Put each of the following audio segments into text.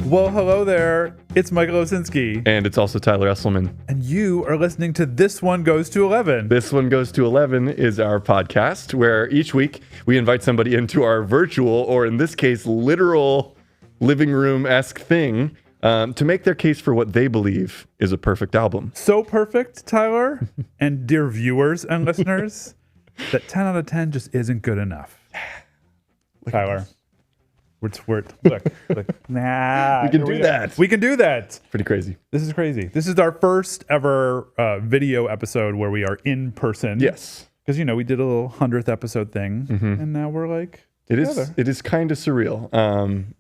Well, hello there. It's Michael Osinski. And it's also Tyler Esselman. And you are listening to This One Goes to 11. This One Goes to 11 is our podcast where each week we invite somebody into our virtual, or in this case, literal living room-esque thing to make their case for what they believe is a perfect album. So perfect, Tyler, and dear viewers and listeners, that 10 out of 10 just isn't good enough. Tyler. Look, nah. We can do that. We can do that. Pretty crazy. This is crazy. This is our first ever video episode where we are in person. Yes. Because, you know, we did a little 100th episode thing, and now we're like together. It is kind of surreal,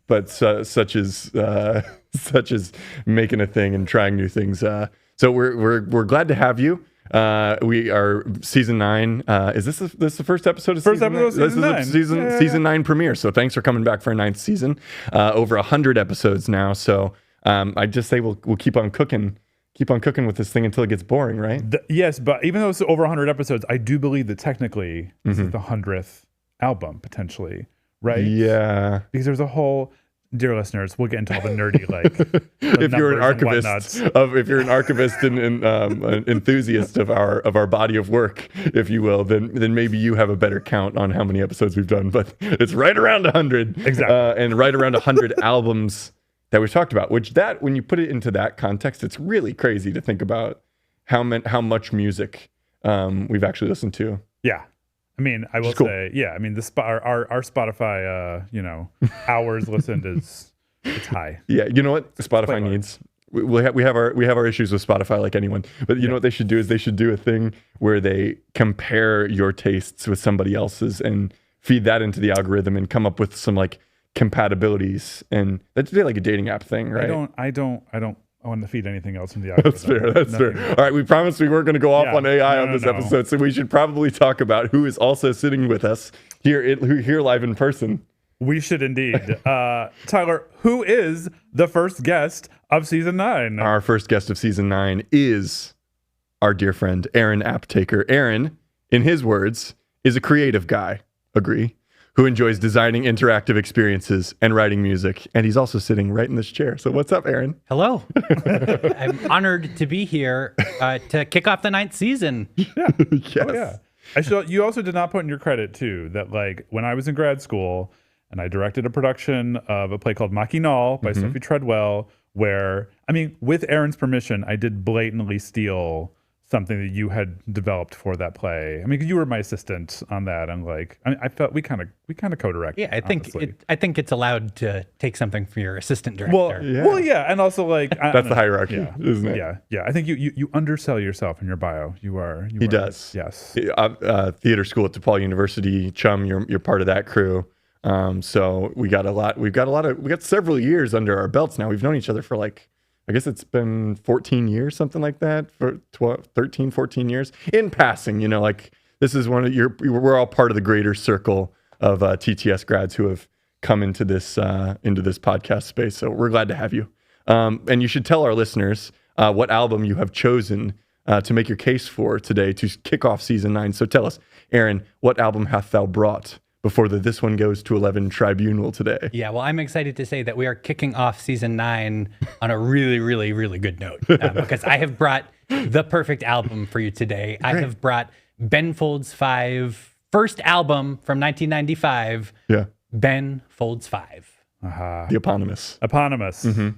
but such as making a thing and trying new things. So we're glad to have you. We are season 9. Is this the first episode of first season episode 9? Of season 9. This is season 9 premiere. So thanks for coming back for a 9th season. Over 100 episodes now. So I just say we'll keep on cooking with this thing until it gets boring, right? Yes, but even though it's over 100 episodes, I do believe that technically this is the 100th album potentially, right? Yeah. Because there's a whole. Dear listeners, we'll get into all the nerdy if you're an archivist and an enthusiast of our body of work, if you will, then maybe you have a better count on how many episodes we've done. But it's right around 100, exactly, and right around 100 albums that we've talked about. Which when you put it into that context, it's really crazy to think about how much music we've actually listened to. Yeah. I mean, I will say, yeah. I mean, our Spotify, hours listened it's high. Yeah, you know what Spotify needs? We have our issues with Spotify like anyone, but you know what they should do is they should do a thing where they compare your tastes with somebody else's and feed that into the algorithm and come up with some like compatibilities, and that's like a dating app thing, right? I don't want to feed anything else in the algorithm. That's fair. All right, we promised we weren't going to go off on AI on this episode, so we should probably talk about who is also sitting with us here live in person. We should indeed. Tyler, who is the first guest of season 9? Our first guest of season 9 is our dear friend Aaron Aptaker. Aaron, in his words, is a creative guy. Agree? Who enjoys designing interactive experiences and writing music. And he's also sitting right in this chair. So what's up, Aaron? Hello. I'm honored to be here to kick off the 9th season. Yeah. Yes. Oh, yeah. You also did not put in your credit, too, that like when I was in grad school and I directed a production of a play called Machinal by Sophie Treadwell, where, I mean, with Aaron's permission, I did blatantly steal something that you had developed for that play. I mean, 'cause you were my assistant on that, and like, I felt we kind of co-directed. Yeah, I think it's allowed to take something from your assistant director. Well, yeah, and also like that's the hierarchy, isn't it? Yeah. I think you undersell yourself in your bio. He does. Yes. Theater school at DePaul University, chum. You're part of that crew. So we got several years under our belts now. We've known each other for like, I guess it's been 14 years, something like that, for 13, 14 years. In passing, like this is we're all part of the greater circle of TTS grads who have come into this podcast space. So we're glad to have you. And you should tell our listeners what album you have chosen to make your case for today to kick off season 9. So tell us, Aaron, what album hath thou brought before This One Goes to 11 tribunal today? Yeah, well, I'm excited to say that we are kicking off season 9 on a really, really, really good note because I have brought the perfect album for you today. I have brought Ben Folds 5, first album from 1995. Yeah, Ben Folds 5. The eponymous. Eponymous. Mm-hmm.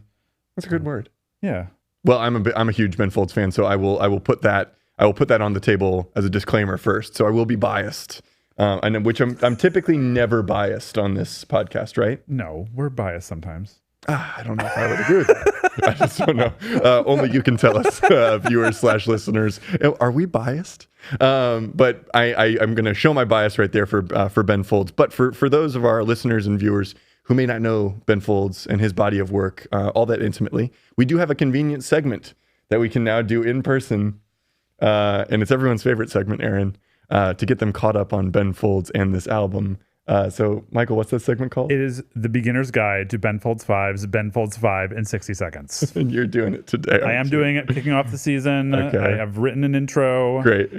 That's a good word. Yeah. Well, I'm a huge Ben Folds fan, so I will put that on the table as a disclaimer first. So I will be biased. And which I'm typically never biased on this podcast, right? No, we're biased sometimes. I don't know if I would agree with that. I just don't know. Only you can tell us, viewers/listeners. Are we biased? But I'm going to show my bias right there for Ben Folds. But for those of our listeners and viewers who may not know Ben Folds and his body of work all that intimately, we do have a convenient segment that we can now do in person. And it's everyone's favorite segment, Aaron. To get them caught up on Ben Folds and this album. So, Michael, what's that segment called? It is The Beginner's Guide to Ben Folds 5's Ben Folds 5 in 60 seconds. And you're doing it today. I am doing it, kicking off the season. Okay. I have written an intro. Great.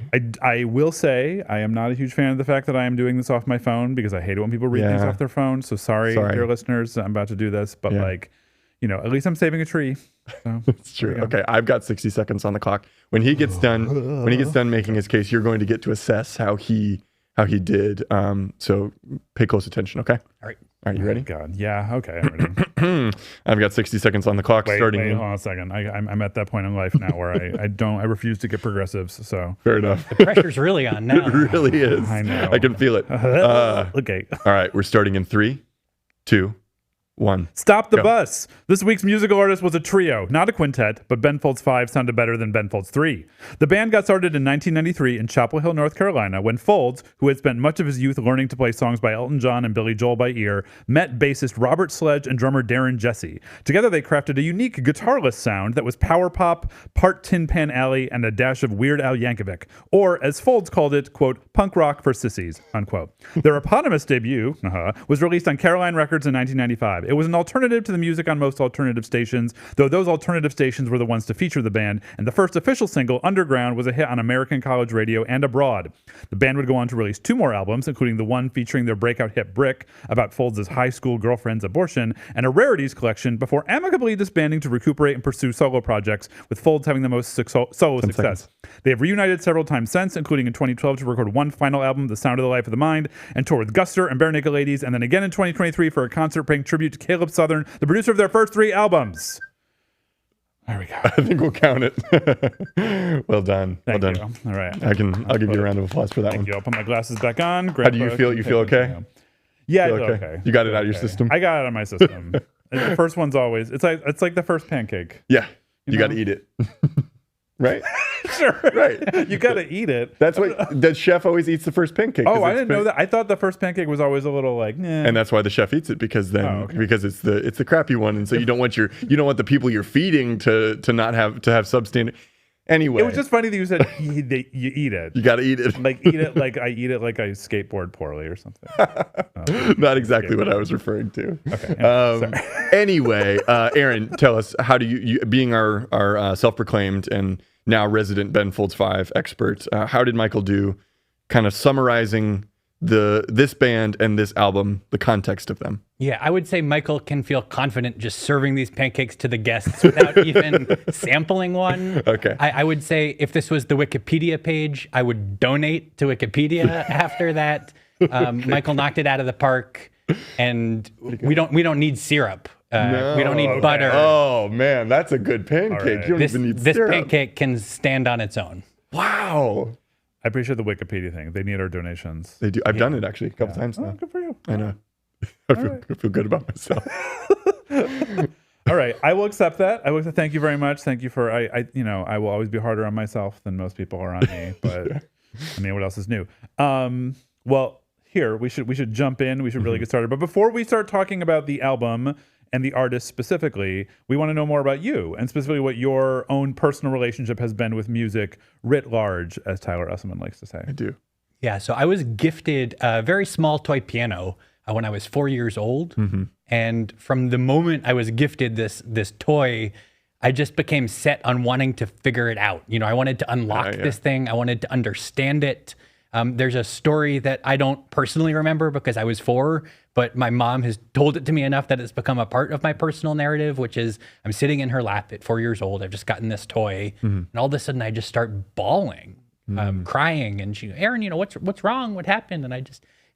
I will say I am not a huge fan of the fact that I am doing this off my phone because I hate it when people read things off their phone. So sorry, dear listeners, I'm about to do this. But at least I'm saving a tree. So, It's true. Okay, I've got 60 seconds on the clock. When he gets done making his case, you're going to get to assess how he did. So pay close attention, okay? All right. All right, you ready? God, yeah, okay, I'm ready. I've got 60 seconds on the clock Wait, starting. hold on a second. I'm at that point in life now where I refuse to get progressives. So Fair enough. The pressure's really on now. It really is. I know. I can feel it. okay. All right, we're starting in 3, 2, 1. Stop the Go. bus. This week's musical artist was a trio, not a quintet, but Ben Folds 5 sounded better than Ben Folds 3. The band got started in 1993 in Chapel Hill, North Carolina, when Folds, who had spent much of his youth learning to play songs by Elton John and Billy Joel by ear, met bassist Robert Sledge and drummer Darren Jesse. Together they crafted a unique guitarless sound that was power pop, part Tin Pan Alley, and a dash of Weird Al Yankovic, or as Folds called it, quote, punk rock for sissies, unquote. Their eponymous debut was released on Caroline Records in 1995. It was an alternative to the music on most alternative stations, though those alternative stations were the ones to feature the band, and the first official single, Underground, was a hit on American college radio and abroad. The band would go on to release 2 more albums, including the one featuring their breakout hit Brick, about Folds' high school girlfriend's abortion, and a rarities collection before amicably disbanding to recuperate and pursue solo projects, with Folds having the most solo success. They have reunited several times since, including in 2012 to record one final album, The Sound of the Life of the Mind, and tour with Guster and Bare Naked Ladies, and then again in 2023 for a concert paying tribute to Caleb Southern, the producer of their first 3 albums. There we go. I think we'll count it. Well done. Thank well you. done. All right. I'll give you a round of applause for that Thank one. you. I'll put my glasses back on. How do you feel? You feel okay? Yeah, I Feel feel okay? okay. You got it out of your Okay. system? I got it out of my system. And the first one's always it's like the first pancake. Yeah. You got to know? eat it. Right? Sure. Right. You got to eat it. That's what the chef always eats, the first pancake. 'cause Oh, I it's didn't know that. I thought the first pancake was always a little like, And that's why the chef eats it, because then because it's the crappy one, and so you don't want the people you're feeding to not have substandard. Anyway, It was just funny that you said you eat it. you got to eat it. Like eat it like I eat it like I skateboard poorly or something. Not exactly what I was referring to. Okay. Anyway, Aaron, tell us, how do you being our self-proclaimed and now resident Ben Folds 5 expert, how did Michael do kind of summarizing this band and this album, the context of them? Yeah, I would say Michael can feel confident just serving these pancakes to the guests without even sampling one. Okay. I would say if this was the Wikipedia page, I would donate to Wikipedia after that. Michael knocked it out of the park, and we don't need syrup. We don't need butter. Oh man, that's a good pancake. right. You don't even need This syrup. pancake can stand on its own. Wow. I appreciate the Wikipedia thing. They need our donations. They do. I've done it actually a couple times Oh, now. good for you. I know. I feel good about myself. All right, I will accept that. I will thank you very much. Thank you for I will always be harder on myself than most people are on me, but I mean, what else is new? Well, here we should jump in. We should really get started. But before we start talking about the album and the artist specifically, we want to know more about you and specifically what your own personal relationship has been with music writ large, as Tyler Usselman likes to say. I do. Yeah, so I was gifted a very small toy piano when I was 4 years old. And from the moment I was gifted this toy, I just became set on wanting to figure it out. I wanted to unlock this thing. I wanted to understand it. There's a story that I don't personally remember because I was 4, but my mom has told it to me enough that it's become a part of my personal narrative, which is I'm sitting in her lap at 4 years old. I've just gotten this toy, and all of a sudden I just start bawling, crying. And she, Aaron, what's wrong? What happened? And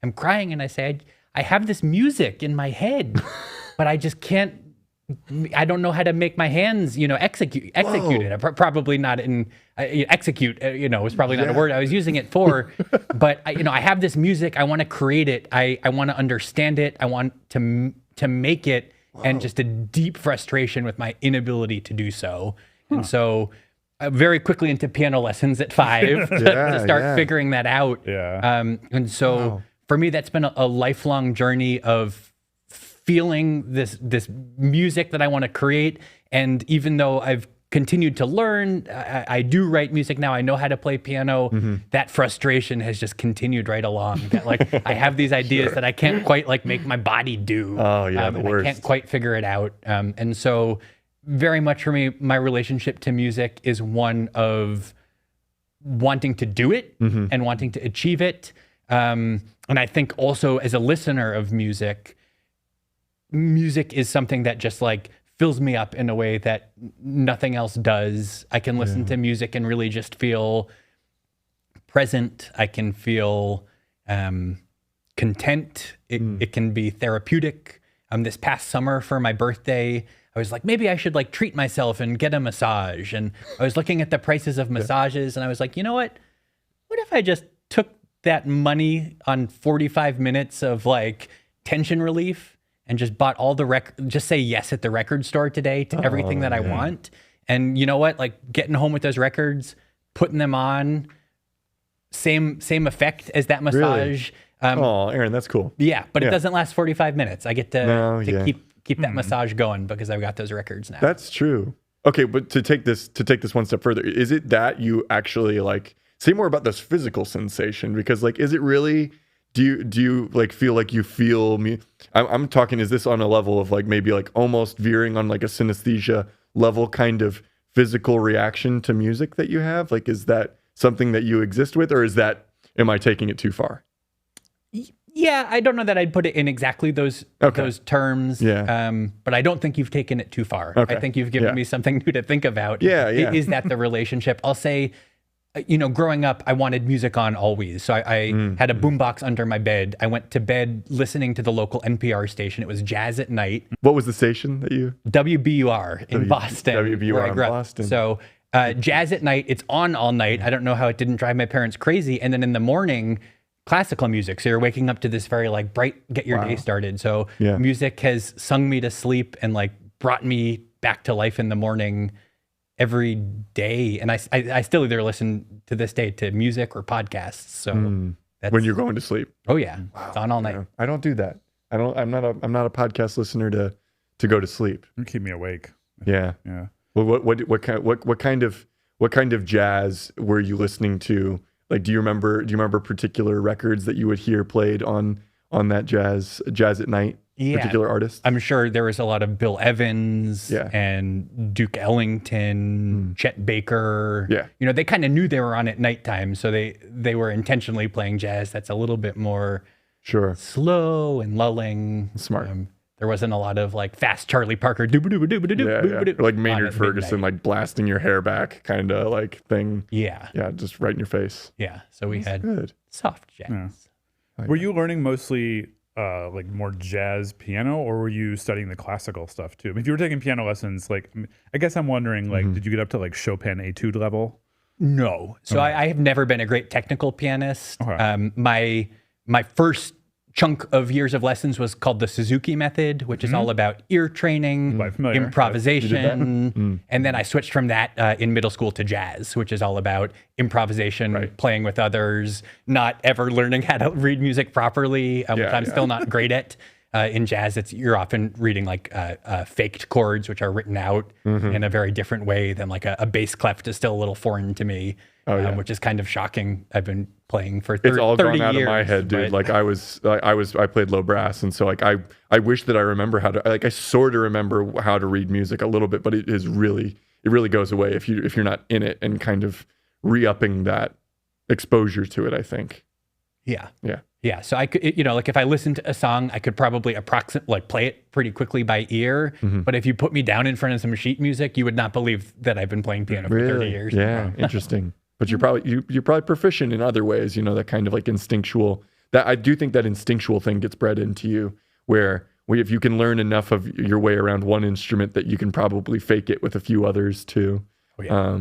I'm crying, and I say, I have this music in my head, but I just can't. I don't know how to make my hands, execute it. Probably not in execute. Was probably not a word I was using it for. But I have this music. I want to create it. I want to understand it. I want to make it. And just a deep frustration with my inability to do so. And so, very quickly into piano lessons at 5 to start figuring that out. Yeah. And so for me, that's been a lifelong journey of feeling this music that I want to create. And even though I've continued to learn, I do write music now. I know how to play piano. That frustration has just continued right along. That I have these ideas that I can't quite make my body do. Oh yeah, the and worst. I can't quite figure it out. And so very much for me, my relationship to music is one of wanting to do it and wanting to achieve it. And I think also as a listener of music is something that just fills me up in a way that nothing else does. I can listen to music and really just feel present. I can feel content. It can be therapeutic. This past summer for my birthday, I was like, maybe I should like treat myself and get a massage. And I was looking at the prices of massages and I was like, you know what? What if I just took that money on 45 minutes of like tension relief and just bought all the just say yes at the record store today to everything that I want. And you know what? Like getting home with those records, putting them on, same effect as that massage. Oh, Aaron, that's cool. Yeah, but it doesn't last 45 minutes. I get to keep that massage going because I've got those records now. That's true. Okay, but to take this one step further, is it that you actually like say more about this physical sensation? Because like, is it really? Do you like feel like you feel me? I'm talking. Is this on a level of like maybe like almost veering on like a synesthesia level kind of physical reaction to music that you have? Like, is that something that you exist with, or am I taking it too far? Yeah, I don't know that I'd put it in exactly those terms. Yeah. But I don't think you've taken it too far. Okay. I think you've given me something new to think about. Yeah. Is that the relationship? I'll say, growing up, I wanted music on always. So I had a boombox under my bed. I went to bed listening to the local NPR station. It was Jazz at Night. What was the station that you? WBUR in Boston. WBUR in Boston. So Jazz at Night, it's on all night. I don't know how it didn't drive my parents crazy. And then in the morning, classical music. So you're waking up to this very like bright, get your day started. So music has sung me to sleep and like brought me back to life in the morning every day. And I still either listen to this day to music or podcasts. So that's, when you're going to sleep. Oh yeah. It's on all night. Yeah. I don't do that. I'm not a podcast listener to go to sleep. You keep me awake. Yeah. Yeah. Well, what kind of jazz were you listening to? Like, do you remember particular records that you would hear played on that jazz at night? Yeah. Particular artists? I'm sure there was a lot of Bill Evans and Duke Ellington, Chet Baker. Yeah. They kind of knew they were on at nighttime, so they were intentionally playing jazz that's a little bit more slow and lulling. Smart. There wasn't a lot of like fast Charlie Parker dooba-dooba-dooba-dooba-dooba-dooba Or like Maynard on at Ferguson, midnight. like blasting your hair back kind of like thing. Yeah. Yeah, just right in your face. Yeah. So we had Good. soft jazz. Yeah. Were you learning mostly like more jazz piano, or were you studying the classical stuff too? I mean, if you were taking piano lessons, like I guess I'm wondering, like, did you get up to like Chopin etude level? No. So I have never been a great technical pianist. Okay. My first chunk of years of lessons was called the Suzuki method, which is all about ear training, Quite familiar. improvisation. And then I switched from that in middle school to jazz, which is all about improvisation, playing with others, not ever learning how to read music properly, which I'm still not great at. In jazz, you're often reading like faked chords, which are written out in a very different way than like a bass clef is still a little foreign to me, which is kind of shocking. I've been playing for 30 years. It's all gone out of my head, dude. Like I played low brass, and so like I wish that I remember how to, like, I sort of remember how to read music a little bit, but it really goes away if you're not in it and kind of re-upping that exposure to it, I think. Yeah. So I could, like if I listened to a song, I could probably play it pretty quickly by ear. But if you put me down in front of some sheet music, you would not believe that I've been playing piano for 30 years. Yeah, interesting. But you're probably proficient in other ways, that kind of like instinctual, that I do think that instinctual thing gets bred into you, where if you can learn enough of your way around one instrument, that you can probably fake it with a few others too. Oh, yeah.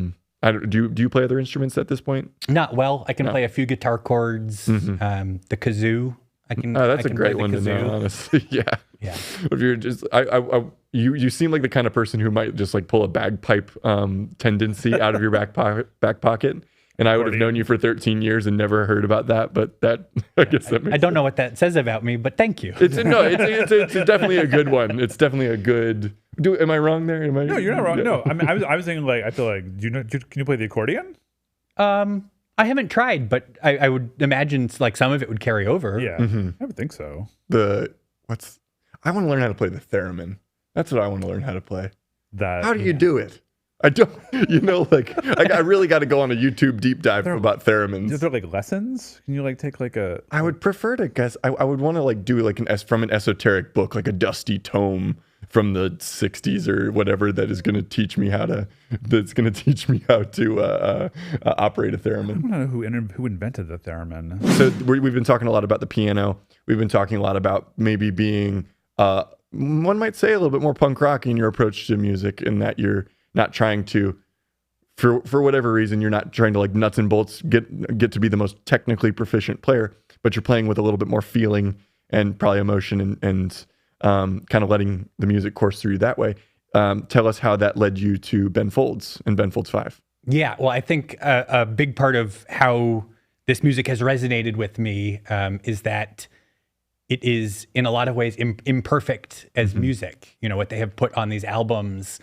Do you play other instruments at this point? Not well. I can play a few guitar chords, the kazoo. That's a great one to know, honestly. Yeah. If you're just, you seem like the kind of person who might just like pull a bagpipe tendency out of your back pocket. And I would have known you for 13 years and never heard about that. But that, I guess that makes I don't know what that says about me, but thank you. It's definitely a good one. It's definitely a good. Am I wrong there? No, you're not wrong. No, I mean, I was thinking like, I feel like, can you play the accordion? I haven't tried, but I would imagine like some of it would carry over. Yeah, I would think so. I want to learn how to play the theremin. That's what I want to learn how to play. How do you do it? I don't, I really got to go on a YouTube deep dive about theremins. Is there like lessons? Can you like take like a? I would prefer to guess. I would want to like do like from an esoteric book, like a dusty tome from the 60s or whatever that is going to teach me how to operate a theremin. I don't know who invented the theremin. So we've been talking a lot about the piano. We've been talking a lot about maybe being, one might say, a little bit more punk rock in your approach to music, in that you're not trying to, for whatever reason, you're not trying to like nuts and bolts get to be the most technically proficient player, but you're playing with a little bit more feeling and probably emotion and kind of letting the music course through you that way. Tell us how that led you to Ben Folds and Ben Folds 5. Yeah, well, I think a big part of how this music has resonated with me is that it is in a lot of ways imperfect as music. You know, what they have put on these albums.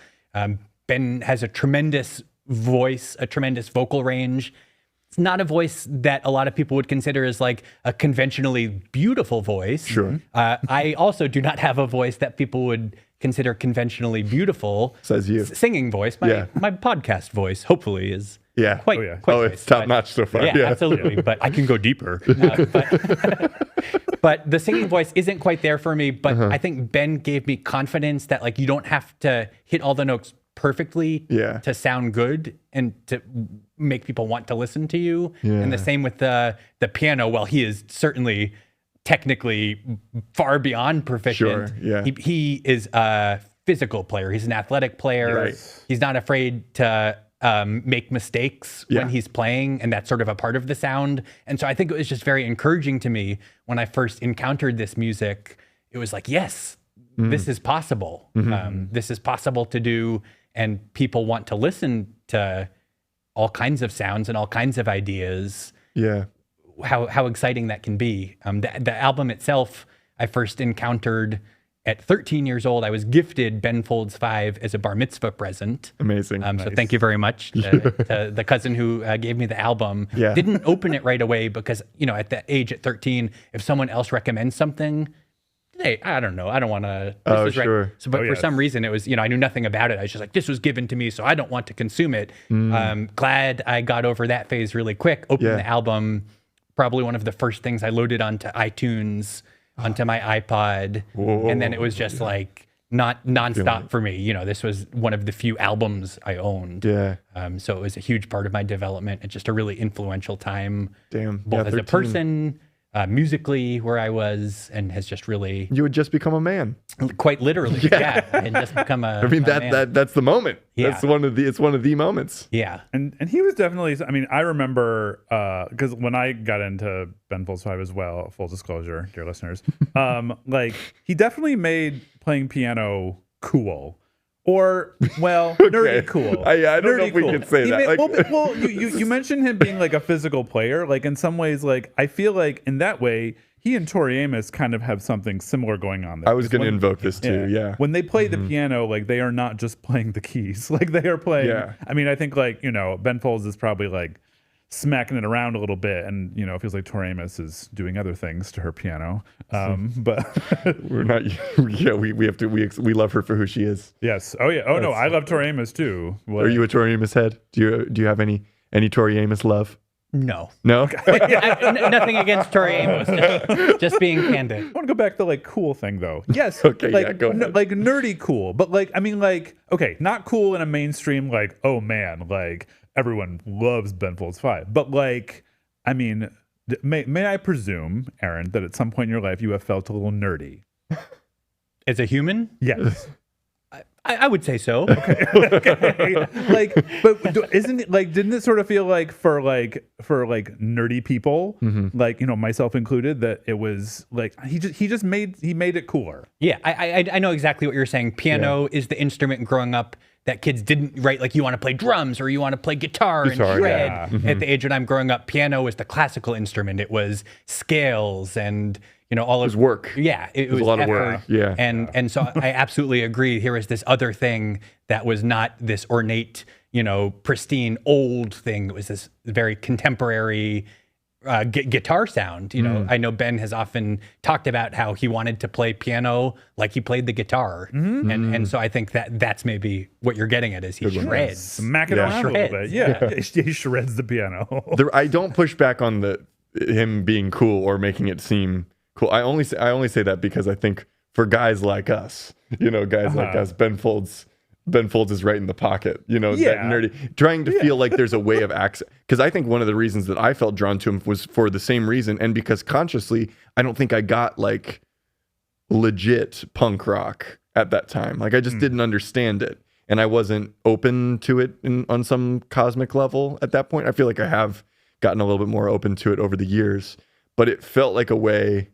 Ben has a tremendous voice, a tremendous vocal range. It's not a voice that a lot of people would consider as like a conventionally beautiful voice. Sure. I also do not have a voice that people would consider conventionally beautiful. Says you. Singing voice. My podcast voice, hopefully, is quite it's top notch so far. Yeah, absolutely. But I can go deeper. But the singing voice isn't quite there for me. But I think Ben gave me confidence that like you don't have to hit all the notes perfectly to sound good and to make people want to listen to you. And the same with the piano. While he is certainly technically far beyond proficient, he is a physical player. He's an athletic player. Right. He's not afraid to make mistakes when he's playing, and that's sort of a part of the sound. And so I think it was just very encouraging to me when I first encountered this music. It was like, yes, this is possible. This is possible to do, and people want to listen to all kinds of sounds and all kinds of ideas. Yeah. How exciting that can be. The album itself, I first encountered at 13 years old. I was gifted Ben Folds 5 as a bar mitzvah present. Amazing. So thank you very much to the cousin who gave me the album. Didn't open it right away because, you know, at that age, at 13, if someone else recommends something, hey, I don't know, I don't want to. Sure. So, but for some reason, it was, you know, I knew nothing about it. I was just like, this was given to me, so I don't want to consume it. Glad I got over that phase really quick. Opened the album, probably one of the first things I loaded onto iTunes, onto my iPod. And then it was just like nonstop for me. You know, this was one of the few albums I owned. So it was a huge part of my development and just a really influential time. Both as a person, musically, where I was, and has just really... You had just become a man. Quite literally, and just become a... I mean, man. that's the moment. It's one of the moments. Yeah. And he was definitely... I mean, I remember, because when I got into Ben Folds 5 as well, full disclosure, dear listeners, like, he definitely made playing piano cool. Or, well, nerdy cool. I don't know if we can say that. Well, you mentioned him being like a physical player. Like, in some ways, like, I feel like in that way, he and Tori Amos kind of have something similar going on there. I was going to invoke this too, When they play the piano, like, they are not just playing the keys. Like, they are playing. I mean, I think, like, you know, Ben Folds is probably like smacking it around a little bit, and, you know, it feels like Tori Amos is doing other things to her piano. But we're not. We have to. We love her for who she is. Yes. Oh yeah. Oh no, I love Tori Amos too. Are you a Tori Amos head? Do you have any Tori Amos love? No. Nothing against Tori Amos. Just being candid. I want to go back to the like cool thing though. Yes. Okay. Like, go ahead. Like nerdy cool, but like I mean like okay, not cool in a mainstream like oh man like everyone loves Ben Folds 5, but like I mean may I presume, Aaron, that at some point in your life you have felt a little nerdy? As a human? Yes. I would say so. Okay. Like, but isn't it like? Didn't it sort of feel like for nerdy people, like you know myself included, that it was like he made it cooler. Yeah, I know exactly what you're saying. Piano is the instrument growing up that kids didn't, right? Like you want to play drums or you want to play guitar and shred. At the age when I'm growing up, piano was the classical instrument. It was scales and you know, all of work. Yeah, it was a lot effort. of work. Yeah, and so I absolutely agree. Here is this other thing that was not this ornate, you know, pristine old thing. It was this very contemporary guitar sound. You know, I know Ben has often talked about how he wanted to play piano like he played the guitar, and so I think that's maybe what you're getting at is he shreds, smack it around a little bit. Yeah, he shreds the piano. I don't push back on him being cool or making it seem cool. I only say that because I think for guys like us, guys like us, Ben Folds is right in the pocket, that nerdy, trying to feel like there's a way of access. Because I think one of the reasons that I felt drawn to him was for the same reason, and because consciously, I don't think I got like legit punk rock at that time. Like I just didn't understand it, and I wasn't open to it on some cosmic level at that point. I feel like I have gotten a little bit more open to it over the years, but it felt like a way.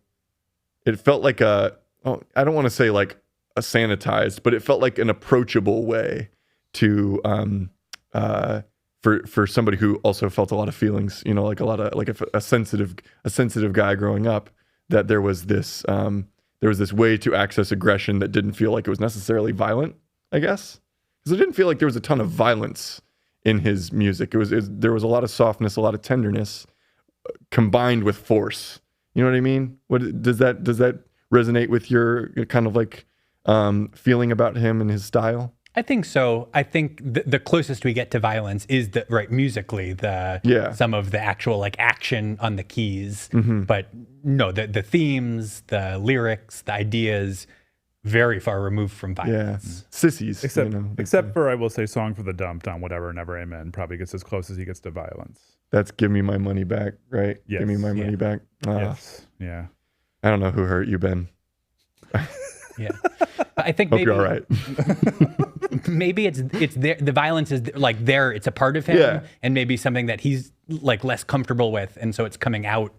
It felt like I don't want to say like a sanitized, but it felt like an approachable way to for somebody who also felt a lot of feelings, like a lot of like a sensitive guy growing up, that there was this way to access aggression that didn't feel like it was necessarily violent, I guess, because it didn't feel like there was a ton of violence in his music. There was a lot of softness, a lot of tenderness combined with force. You know what I mean? What does that resonate with your kind of like feeling about him and his style? I think so. I think the closest we get to violence is musically some of the actual like action on the keys, but no, the themes, the lyrics, the ideas, very far removed from violence. Yeah. Sissies. Except for, I will say, Song for the Dumped on Whatever, Never Amen probably gets as close as he gets to violence. That's Give Me My Money Back, right? Yes. Give Me My Money Back. Yes. Yeah. I don't know who hurt you, Ben. Yeah. But I think Hope maybe you're all right. maybe it's there. The violence is like there. It's a part of him, and maybe something that he's like less comfortable with, and so it's coming out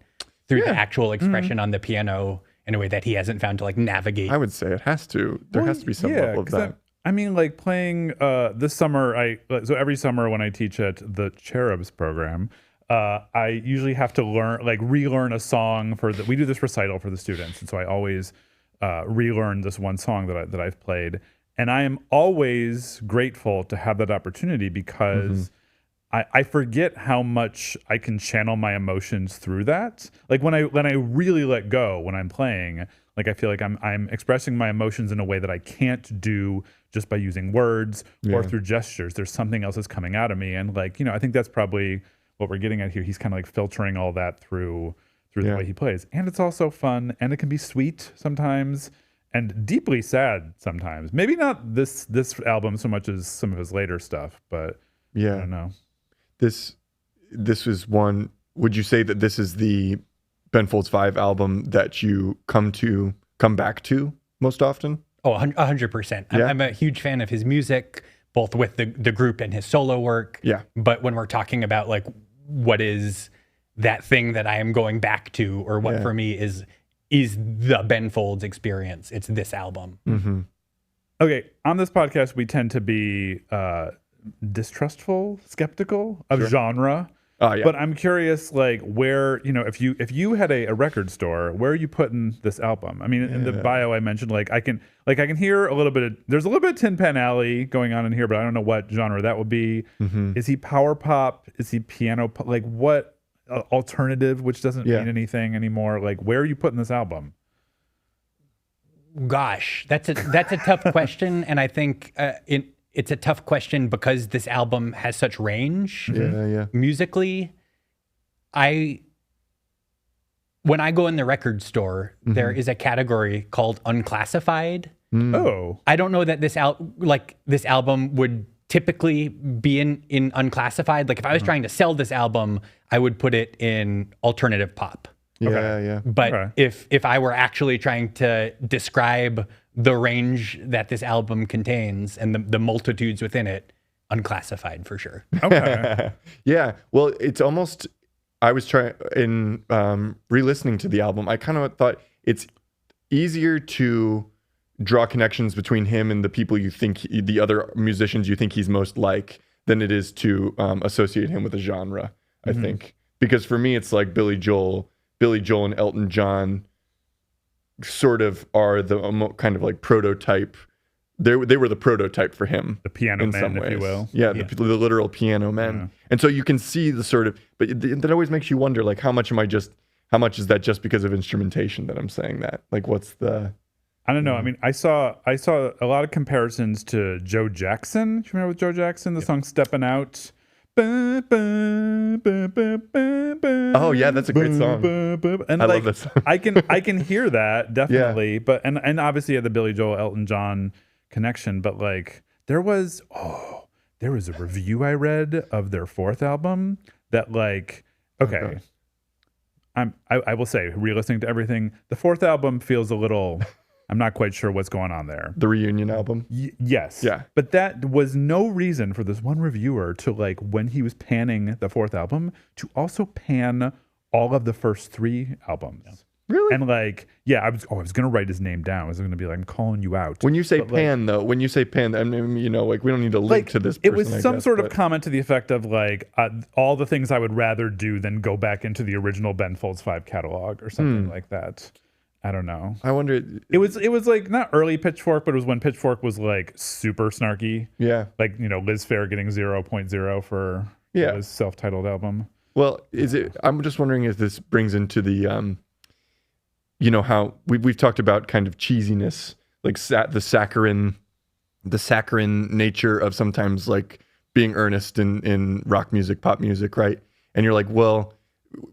through the actual expression on the piano in a way that he hasn't found to like navigate. I would say it has to. There has to be some level of that. I mean, like playing this summer, so every summer when I teach at the Cherubs program, I usually have to relearn a song we do this recital for the students, and so I always relearn this one song that I've played, and I am always grateful to have that opportunity because I forget how much I can channel my emotions through that. Like when I really let go when I'm playing, like I feel like I'm expressing my emotions in a way that I can't do just by using words or through gestures. There's something else that's coming out of me, and I think that's probably what we're getting at here. He's kind of like filtering all that through the way he plays. And it's also fun, and it can be sweet sometimes and deeply sad sometimes. Maybe not this album so much as some of his later stuff, but I don't know. This is one, would you say that this is the Ben Folds 5 album that you come back to most often? Oh, 100%. Yeah. I'm a huge fan of his music, both with the group and his solo work. Yeah. But when we're talking about like what is that thing that I am going back to, or what for me is the Ben Folds experience, it's this album. Mm-hmm. Okay, on this podcast, we tend to be distrustful, skeptical of genre. Oh, yeah. But I'm curious, like, where, if you had a record store, where are you putting this album? I mean, in the bio I mentioned, like I can hear a little bit of, there's a little bit of Tin Pan Alley going on in here, but I don't know what genre that would be. Mm-hmm. Is he power pop? Is he piano pop? Like what alternative, which doesn't mean anything anymore? Like, where are you putting this album? Gosh, that's a tough question, and I think it's a tough question because this album has such range musically. When I go in the record store, there is a category called unclassified. Oh, I don't know that this album would typically be in unclassified. Like if I was trying to sell this album, I would put it in alternative pop. But if I were actually trying to describe the range that this album contains and the multitudes within it, unclassified for sure. Okay. Yeah. Well, it's almost, I was trying, in re-listening to the album, I kind of thought it's easier to draw connections between him and the people you think, the other musicians you think he's most like, than it is to associate him with a genre, I think. Because for me, it's like Billy Joel and Elton John sort of are the kind of like prototype. They were the prototype for him. The piano in men, some if ways. you will. Yeah, the literal piano men. Yeah. And so you can see the sort of, but that always makes you wonder, like, how much is that just because of instrumentation that I'm saying that? Like, what's the... I don't know. I mean, I saw a lot of comparisons to Joe Jackson. Do you remember with Joe Jackson, the song Steppin' Out? Oh yeah, that's a great song. And I like, love that song. I can hear that definitely, but and obviously the Billy Joel Elton John connection, but like there was a review I read of their fourth album that like okay. I will say, re-listening to everything, the fourth album feels a little. I'm not quite sure what's going on there. The reunion album. Yes. Yeah. But that was no reason for this one reviewer to like when he was panning the fourth album to also pan all of the first three albums. Yeah. Really? And like, yeah, I was gonna write his name down. I was gonna be like, I'm calling you out. When you say But, pan, though, when you say pan, I mean, you know, like we don't need to link like, to this it person, was I some guess, sort of but- comment to the effect of like all the things I would rather do than go back into the original Ben Folds 5 catalog or something like that. I don't know. I wonder. It was like not early Pitchfork, but it was when Pitchfork was like super snarky. Yeah. Like, you know, Liz Phair getting 0.0 for his self-titled album. Well, is it? I'm just wondering if this brings into the, you know, how we've talked about kind of cheesiness, like the saccharine nature of sometimes like being earnest in rock music, pop music, right? And you're like, well,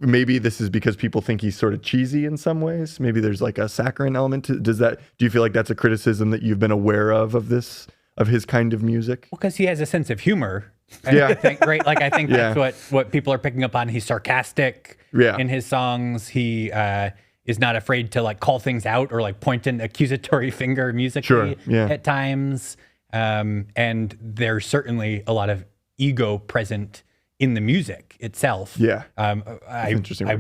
maybe this is because people think he's sort of cheesy in some ways. Maybe there's like a saccharine element to. Do you feel like that's a criticism that you've been aware of his kind of music? Well, because he has a sense of humor. Yeah. I think, right? Like, I think that's what people are picking up on. He's sarcastic in his songs. He is not afraid to like call things out or like point an accusatory finger musically at times. And there's certainly a lot of ego present in the music itself. Yeah. I'm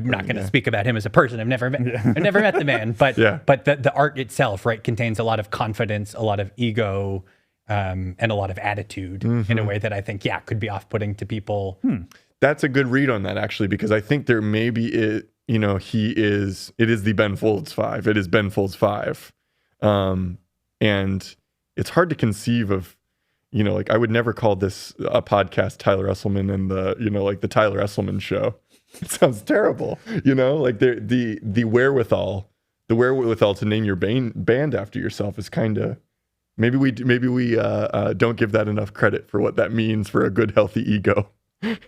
not going to speak about him as a person. I've never met the man, but the art itself, right, contains a lot of confidence, a lot of ego, and a lot of attitude in a way that I think, could be off-putting to people. That's a good read on that, actually, because I think there maybe it is the Ben Folds 5. It is Ben Folds 5. And it's hard to conceive of, you know, like I would never call this a podcast, Tyler Esselman and the Tyler Esselman show. It sounds terrible, you know, like the wherewithal to name your band after yourself is kind of, maybe we don't give that enough credit for what that means for a good, healthy ego.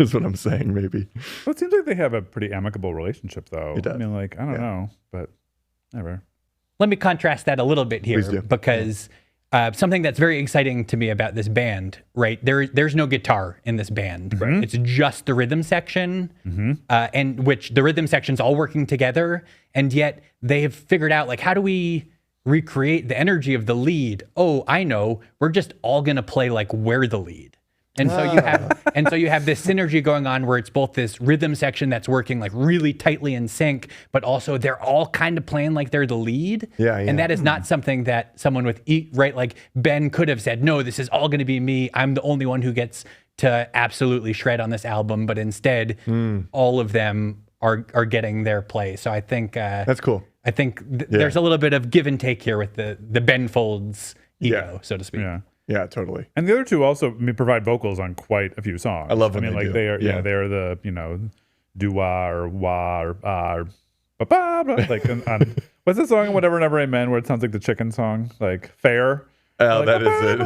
Is what I'm saying, maybe. Well, it seems like they have a pretty amicable relationship, though. It does. I mean, like, I don't know, but never. Let me contrast that a little bit here, because something that's very exciting to me about this band, right? There's no guitar in this band. Right? It's just the rhythm section, and which the rhythm section's all working together, and yet they have figured out, like, how do we recreate the energy of the lead? Oh, I know. We're just all gonna play like we're the lead. And so you have this synergy going on where it's both this rhythm section that's working like really tightly in sync, but also they're all kind of playing like they're the lead. Yeah. And that is not something that someone with right, like Ben could have said, no, this is all going to be me. I'm the only one who gets to absolutely shred on this album. But instead, all of them are getting their play. So I think that's cool. I think there's a little bit of give and take here with the Ben Folds ego, so to speak. Yeah. Yeah, totally. And the other two also provide vocals on quite a few songs. I love when they they like do. they are, they are the, you know, doo-wah or wah or ah or ba-ba, like on what's the song Whatever Never Amen where it sounds like the chicken song, like Fair. Oh, like, that is it.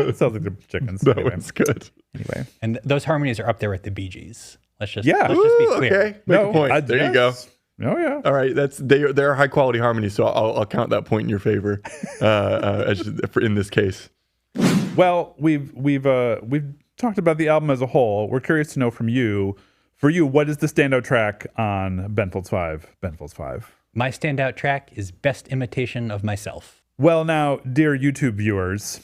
It sounds like the chickens. That one's good. Anyway. And those harmonies are up there with the Bee Gees. Let's just be clear. Okay, make a point. There you go. Oh yeah. All right, they're high quality harmonies, so I'll count that point in your favor, in this case. Well, we've talked about the album as a whole. We're curious to know from you. For you, what is the standout track on Ben Folds 5? Ben Folds 5. My standout track is Best Imitation of Myself. Well, now, dear YouTube viewers,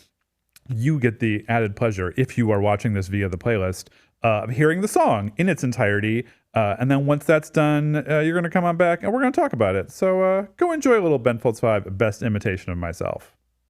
you get the added pleasure, if you are watching this via the playlist, of hearing the song in its entirety. And then once that's done, you're going to come on back and we're going to talk about it. So go enjoy a little Ben Folds 5, Best Imitation of Myself.